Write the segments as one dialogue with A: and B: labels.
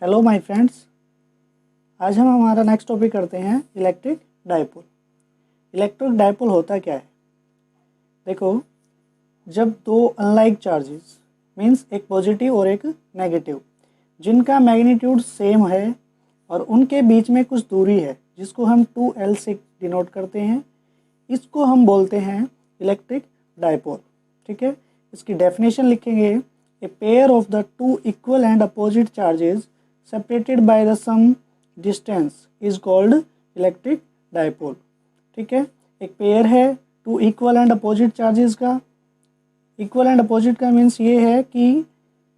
A: Hello my friends, आज हम हमारा नेक्स्ट टॉपिक करते हैं इलेक्ट्रिक डाइपोल। इलेक्ट्रिक डाइपोल होता क्या है? देखो, जब दो अनलाइक चार्जेस मींस एक पॉजिटिव और एक नेगेटिव जिनका मैग्नीट्यूड सेम है और उनके बीच में कुछ दूरी है जिसको हम 2L से डिनोट करते हैं, इसको हम बोलते हैं इलेक्ट्रिक डाइपोल। ठीक है, इसकी डेफिनेशन लिखेंगे, a pair of the two equal and opposite charges separated by the some distance is called electric dipole। ठीक है, एक पेयर है two equal and opposite charges का। इक्वल एंड अपोजिट का मीन्स ये है कि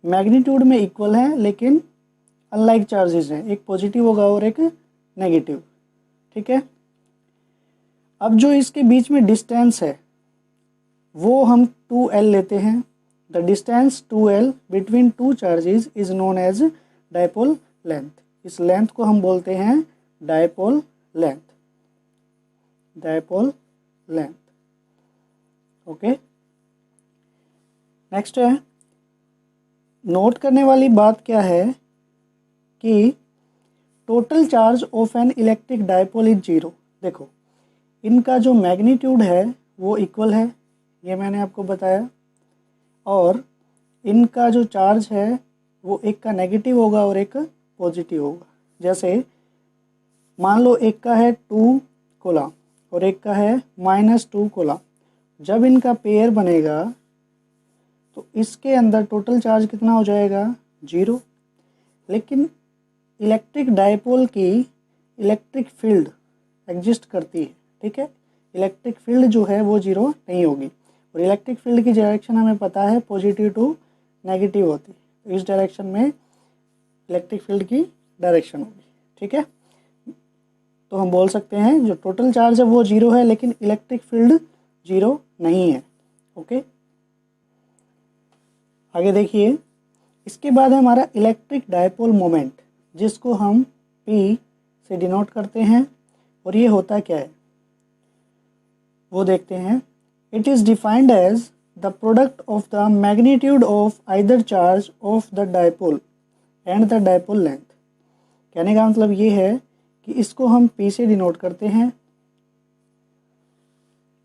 A: मैग्नीट्यूड में इक्वल है लेकिन अनलाइक चार्जेस हैं, एक पॉजिटिव होगा और एक नेगेटिव। ठीक है, अब जो इसके बीच में डिस्टेंस है वो हम 2L लेते हैं। The distance 2L between two charges is known as dipole length. इस लेंथ को हम बोलते हैं dipole length. Dipole length. Okay, next है, नोट करने वाली बात क्या है कि total charge of an electric dipole is 0। देखो, इनका जो मैग्नीट्यूड है वो इक्वल है, ये मैंने आपको बताया, और इनका जो चार्ज है वो एक का नेगेटिव होगा और एक पॉजिटिव होगा। जैसे मान लो एक का है 2 कूलम और एक का है -2 कूलम। जब इनका पेयर बनेगा तो इसके अंदर टोटल चार्ज कितना हो जाएगा? 0। लेकिन इलेक्ट्रिक डाइपोल की इलेक्ट्रिक फील्ड एग्जिस्ट करती है। ठीक है, इलेक्ट्रिक फील्ड जो है वो 0 नहीं होगी, और इलेक्ट्रिक फील्ड की डायरेक्शन हमें पता है पॉजिटिव टू नेगेटिव होती है। इस डायरेक्शन में इलेक्ट्रिक फील्ड की डायरेक्शन होगी। ठीक है, तो हम बोल सकते हैं जो टोटल चार्ज है वो 0 है लेकिन इलेक्ट्रिक फील्ड 0 नहीं है। ओके, आगे देखिए, इसके बाद है हमारा इलेक्ट्रिक डाइपोल मोमेंट, जिसको हम P से डिनोट करते हैं। और ये होता क्या है वो देखते हैं। It is defined as the product of the magnitude of either charge of the dipole and the dipole length। कहने का मतलब ये है कि इसको हम P से डिनोट करते हैं,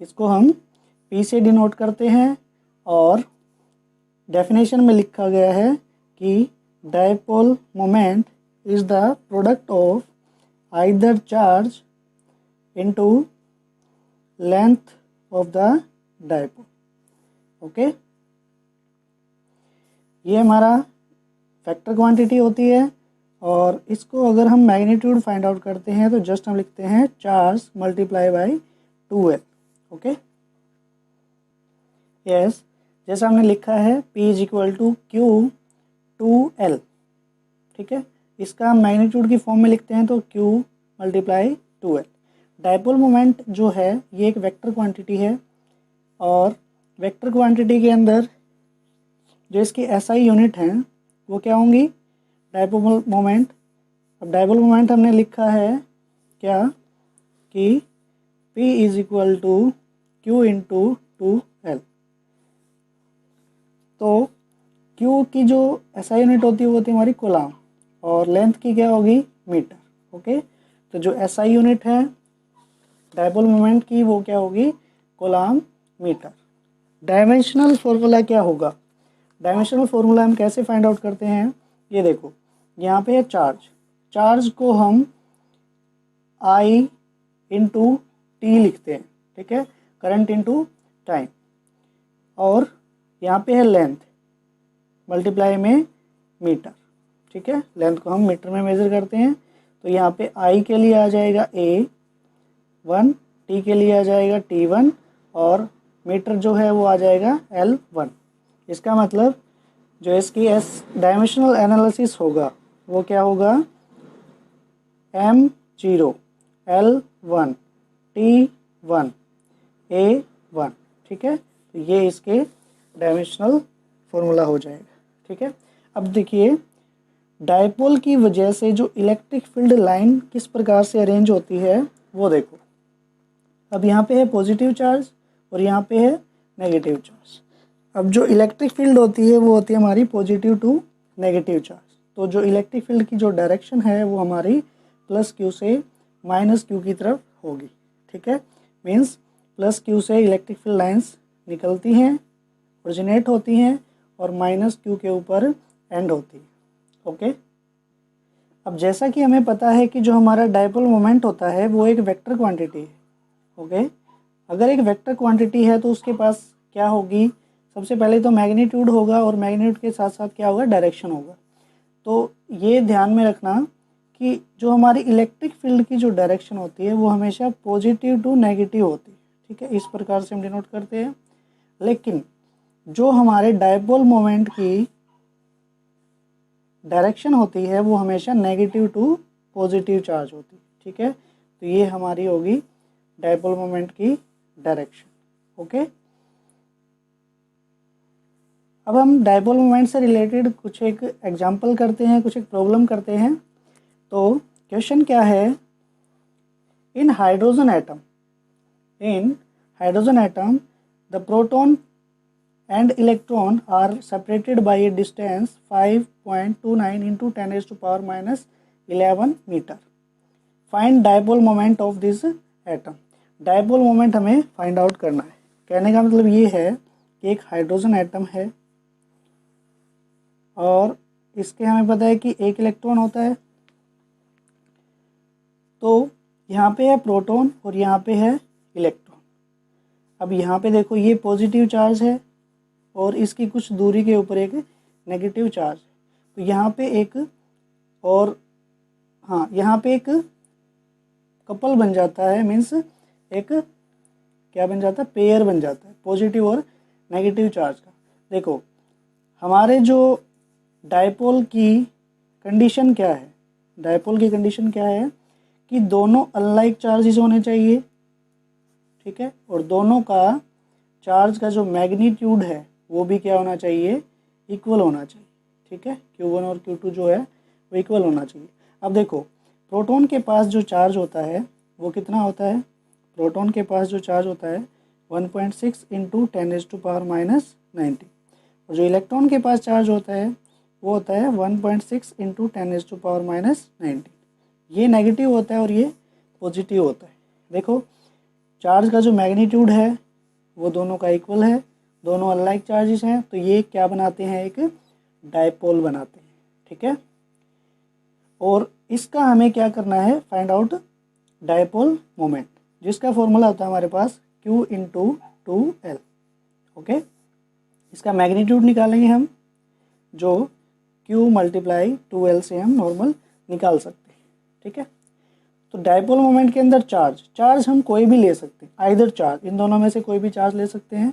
A: इसको हम P से डिनोट करते हैं, और डेफिनेशन में लिखा गया है कि dipole moment is the product of either charge into length of the dipole. Okay, ये हमारा फैक्टर क्वांटिटी होती है, और इसको अगर हम मैग्नीट्यूड फाइंड आउट करते हैं तो जस्ट हम लिखते हैं charge multiply by 2L। Okay, yes, जैसा हमने लिखा है P is equal to Q 2L। ठीक है, इसका हम मैग्नीट्यूड की फॉर्म में लिखते हैं तो Q multiply 2L। Dipole moment जो है ये एक वेक्टर क्वांटिटी है, और वेक्टर क्वांटिटी के अंदर जो इसकी SI यूनिट हैं वो क्या होंगी? Dipole moment. अब डाइपोल मोमेंट हमने लिखा है क्या कि P is equal to Q into 2L। तो Q की जो SI यूनिट होती है वो होती है हमारी कूलम, और लेंथ की क्या होगी? मीटर। ओके, तो जो SI यूनिट है डाइपोल मोमेंट की वो क्या होगी? Coulomb metre. डायमेंशनल फॉर्मूला क्या होगा? डायमेंशनल फॉर्मूला हम कैसे फाइंड आउट करते हैं? ये देखो, यहाँ पे है चार्ज। चार्ज को हम I इंटू टी लिखते हैं। ठीक है, करंट इंटू टाइम। और यहाँ पे है लेंथ मल्टीप्लाई में मीटर। ठीक है, लेंथ को हम मीटर में मेज़र करते हैं, तो यहाँ पे I के लिए आ जाएगा A1, T के लिए आ जाएगा T1, और मीटर जो है वो आ जाएगा L1। इसका मतलब जो इसकी डायमेंशनल एनालिसिस होगा वो क्या होगा? M0 L1 T1 A1। ठीक है, तो ये इसके डायमेंशनल फॉर्मूला हो जाएगा। ठीक है, अब देखिए, डाइपोल की वजह से जो इलेक्ट्रिक फील्ड लाइन किस प्रकार से अरेंज होती है वो देखो। अब यहाँ पे है पॉजिटिव चार्ज और यहाँ पे है नेगेटिव चार्ज। अब जो इलेक्ट्रिक फील्ड होती है वो होती है हमारी पॉजिटिव टू नेगेटिव चार्ज। तो जो इलेक्ट्रिक फील्ड की जो डायरेक्शन है वो हमारी प्लस क्यू से माइनस क्यू की तरफ होगी। ठीक है, मीन्स प्लस क्यू से इलेक्ट्रिक फील्ड लाइंस निकलती हैं, ओरिजिनेट होती हैं और माइनस क्यू के ऊपर एंड होती है। ओके, अब जैसा कि हमें पता है कि जो हमारा डायपोल मोमेंट होता है वो एक वेक्टर क्वांटिटी है। ओके, अगर एक वेक्टर क्वांटिटी है तो उसके पास क्या होगी, सबसे पहले तो मैग्नीट्यूड होगा और मैग्नीट्यूड के साथ साथ क्या होगा, डायरेक्शन होगा। तो ये ध्यान में रखना कि जो हमारी इलेक्ट्रिक फील्ड की जो डायरेक्शन होती है वो हमेशा पॉजिटिव टू नेगेटिव होती है। ठीक है, इस प्रकार से हम डिनोट करते हैं। लेकिन जो हमारे डायपोल मोमेंट की डायरेक्शन होती है वो हमेशा नेगेटिव टू पॉजिटिव चार्ज होती है। ठीक है, तो ये हमारी होगी डायपोल मोमेंट की डायरेक्शन। ओके, अब हम डायपोल मोमेंट से रिलेटेड कुछ एक एग्जांपल करते हैं, कुछ एक प्रॉब्लम करते हैं। तो क्वेश्चन क्या है, in hydrogen atom the proton and electron are separated by a distance 5.29 into 10 raised to power minus 11 meter. Find dipole moment of this atom. Dipole moment हमें फाइंड आउट करना है। कहने का मतलब ये है कि एक हाइड्रोजन एटम है और इसके हमें पता है कि एक इलेक्ट्रॉन होता है। तो यहाँ पे है प्रोटॉन और यहाँ पे है इलेक्ट्रॉन। अब यहाँ पे देखो ये पॉजिटिव चार्ज है और इसकी कुछ दूरी के ऊपर एक नेगेटिव चार्ज है। तो यहाँ पे एक और यहाँ पे एक कपल बन जाता है, मीन्स एक क्या बन जाता है, पेयर बन जाता है पॉजिटिव और नेगेटिव चार्ज का। देखो हमारे जो डायपोल की कंडीशन क्या है, डायपोल की कंडीशन क्या है कि दोनों अनलाइक चार्जेस होने चाहिए। ठीक है, और दोनों का चार्ज का जो मैग्नीट्यूड है वो भी क्या होना चाहिए, इक्वल होना चाहिए। ठीक है, Q1 और Q2 जो है वो इक्वल होना चाहिए। अब देखो प्रोटॉन के पास जो चार्ज होता है वो कितना होता है, प्रोटॉन के पास जो चार्ज होता है 1.6 into 10 raised to power minus 90, और जो इलेक्ट्रॉन के पास चार्ज होता है वो होता है 1.6 into 10 raised to power minus 90। ये नेगेटिव होता है और ये पॉजिटिव होता है। देखो चार्ज का जो मैग्नीट्यूड है वो दोनों का इक्वल है, दोनों अनलाइक चार्जेस हैं, तो ये क्या बनाते हैं, एक डायपोल बनाते हैं। ठीक है, और इसका हमें क्या करना है, फाइंड आउट डायपोल मोमेंट, जिसका फॉर्मूला होता है हमारे पास Q इंटू 2L। ओके, इसका मैग्नीट्यूड निकालेंगे हम, जो Q मल्टीप्लाई 2L से हम नॉर्मल निकाल सकते हैं। ठीक है, तो डायपोल मोमेंट के अंदर चार्ज हम कोई भी ले सकते हैं, आइदर चार्ज, इन दोनों में से कोई भी चार्ज ले सकते हैं।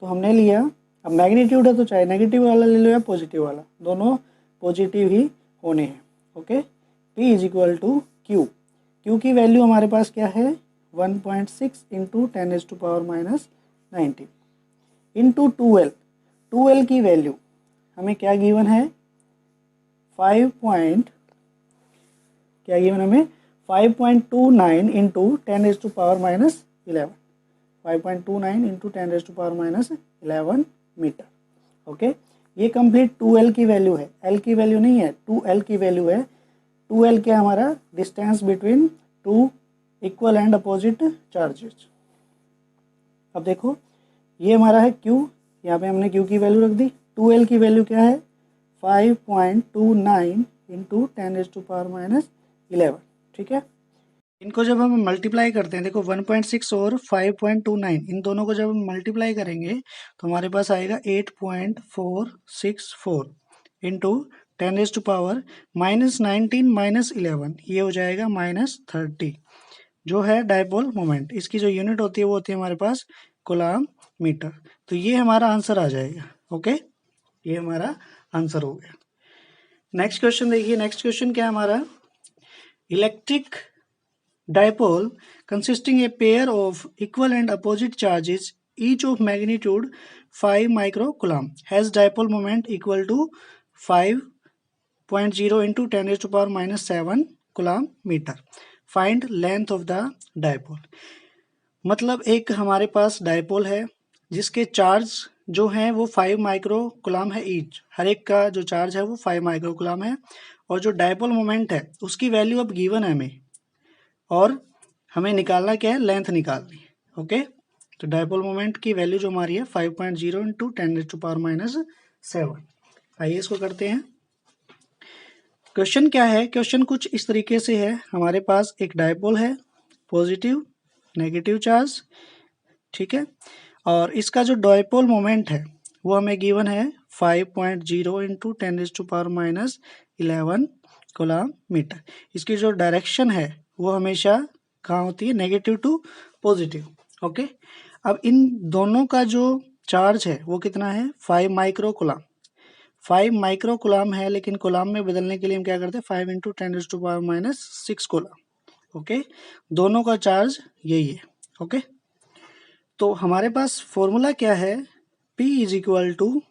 A: तो हमने लिया, अब मैग्नीट्यूड है तो चाहे नेगेटिव वाला ले लो या पॉजिटिव वाला, दोनों पॉजिटिव ही होने हैं। Okay, P is equal to Q की वैल्यू हमारे पास क्या है 1.6 into 10 raised to power minus 90 into 2L की वैल्यू हमें क्या गिवन है, 5.29 into 10 raised to power minus 11, 5.29 into 10 raised to power minus 11 metre. Okay, ये कंप्लीट 2L की वैल्यू है, L की वैल्यू नहीं है, 2L की वैल्यू है। 2L क्या हमारा, distance between two equal and opposite charges. अब देखो ये हमारा है Q, यहाँ पे हमने Q की वैल्यू रख दी। 2L की वैल्यू क्या है 5.29 into 10 raised to power minus 11। ठीक है, इनको जब हम मल्टीप्लाई करते हैं, देखो 1.6 और 5.29 इन दोनों को जब हम मल्टीप्लाई करेंगे तो हमारे पास आएगा 8.464 into 10 raised to power minus 19 minus 11, ये हो जाएगा -30। जो है डायपोल मोमेंट, इसकी जो यूनिट होती है वो होती है हमारे पास कूलम मीटर। तो ये हमारा आंसर आ जाएगा। ओके, ये हमारा आंसर हो गया। नेक्स्ट क्वेश्चन देखिए, नेक्स्ट क्वेश्चन क्या है हमारा, electric dipole consisting a pair of equal and opposite charges each of magnitude 5 microcoulomb has dipole moment equal to 5.0 into 10 raised to power minus 7 coulomb meter. Find length of the dipole। मतलब एक हमारे पास dipole है जिसके charge जो हैं वो 5 micro coulomb है each, हर एक का जो चार्ज है वो 5 माइक्रो कूलम है। और जो डायपोल मोमेंट है उसकी वैल्यू अब गिवन है हमें, और हमें निकालना क्या है, लेंथ निकालनी है। ओके, तो डायपोल मोमेंट की वैल्यू जो हमारी है 5.0 इंटू 10⁻⁷। आइए इसको करते हैं। क्वेश्चन क्या है, क्वेश्चन कुछ इस तरीके से है, हमारे पास एक डायपोल है, पॉजिटिव नेगेटिव चार्ज, ठीक है, और इसका जो डायपोल मोमेंट है वो हमें गिवन है 5.0 इंटू 10⁻11 कूलम मीटर। इसकी जो डायरेक्शन है वो हमेशा कहाँ होती है, नेगेटिव टू पॉजिटिव। ओके, अब इन दोनों का जो चार्ज है वो कितना है, 5 माइक्रो कूलम। 5 माइक्रो कूलम है, लेकिन कूलम में बदलने के लिए हम क्या करते हैं, 5 इंटू 10⁻⁻6 कूलम। ओके, दोनों का चार्ज यही है। ओके, तो हमारे पास फॉर्मूला क्या है, P is equal to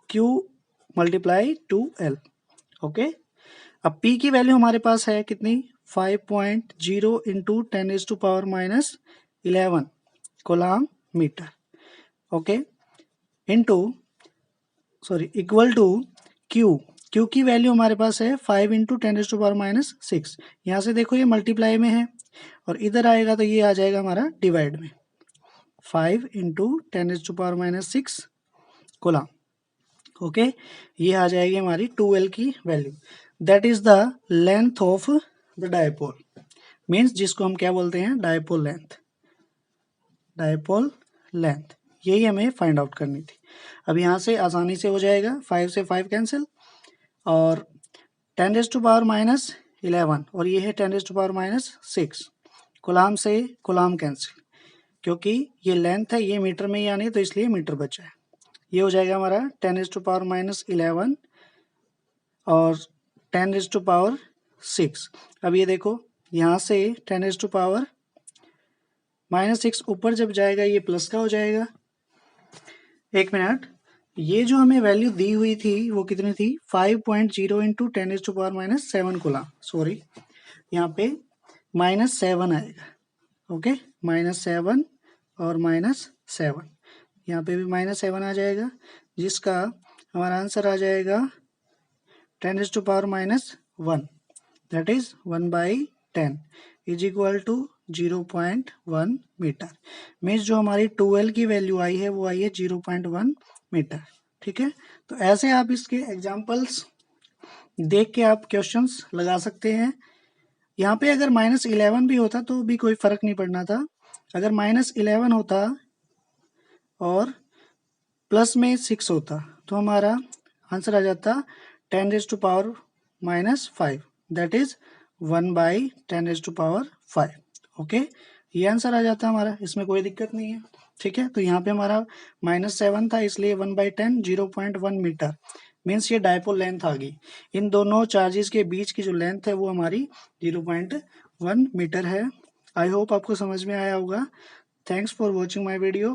A: Q multiply 2L। Okay, अब P की वैल्यू हमारे पास है कितनी, 5.0 into 10⁻11 coulomb metre. Okay, into equal to Q की वैल्यू हमारे पास है 5 इंटू 10⁻⁻6। यहाँ से देखो ये मल्टीप्लाई में है, और इधर आएगा तो ये आ जाएगा हमारा डिवाइड में, 5 इंटू 10⁻⁻6 कूलम। ओके, ये आ जाएगी हमारी 2L की value. That is the length of the dipole, means जिसको हम क्या बोलते हैं, डायपोल लेंथ। डायपोल लेंथ यही हमें फाइंड आउट करनी थी। अब यहाँ से आसानी से हो जाएगा, 5 से 5 कैंसिल, और 10⁻⁻11 और ये है 10⁻⁻6, कूलम से कूलम कैंसिल, क्योंकि ये लेंथ है, ये मीटर में ही आनी है तो इसलिए मीटर बचा है। ये हो जाएगा हमारा 10⁻⁻11 और 10⁻⁻6। अब ये देखो यहाँ से 10⁻⁻6 ऊपर जब जाएगा ये प्लस का हो जाएगा। एक मिनट, ये जो हमें वैल्यू दी हुई थी वो कितनी थी, 5.0 इंटू 10⁻⁻7 कूलम। सॉरी, यहाँ पे -7 आएगा। ओके, -7 और -7, यहाँ पे भी -7 आ जाएगा, जिसका हमारा आंसर आ जाएगा 10⁻⁻1, that is 1/10 is equal to 0.1 metre. Means जो हमारी 2L की वैल्यू आई है वो आई है 0.1 मीटर। ठीक है, तो ऐसे आप इसके एग्जाम्पल्स देख के आप क्वेश्चंस लगा सकते हैं। यहाँ पे अगर -11 भी होता तो भी कोई फर्क नहीं पड़ना था। अगर -11 होता और प्लस में 6 होता तो हमारा आंसर आ जाता 10⁻⁻5, दैट इज 1/10⁻5। ओके, ये आंसर आ जाता हमारा, इसमें कोई दिक्कत नहीं है। ठीक है, तो यहाँ पे हमारा -7 था इसलिए 1/10 0.1 मीटर, मीन्स ये डायपोल लेंथ आ गई। इन दोनों चार्जेस के बीच की जो लेंथ है वो हमारी 0.1 मीटर है। आई होप आपको समझ में आया होगा। Thanks for watching my video.